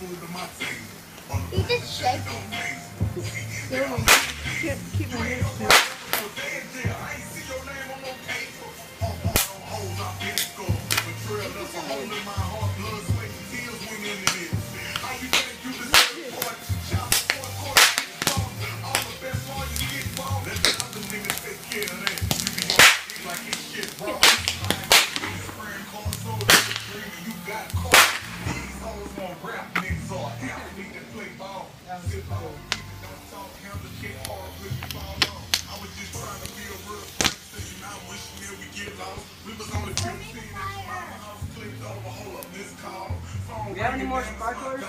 He's just shaking. Keep my hands still. We have any more sparklers?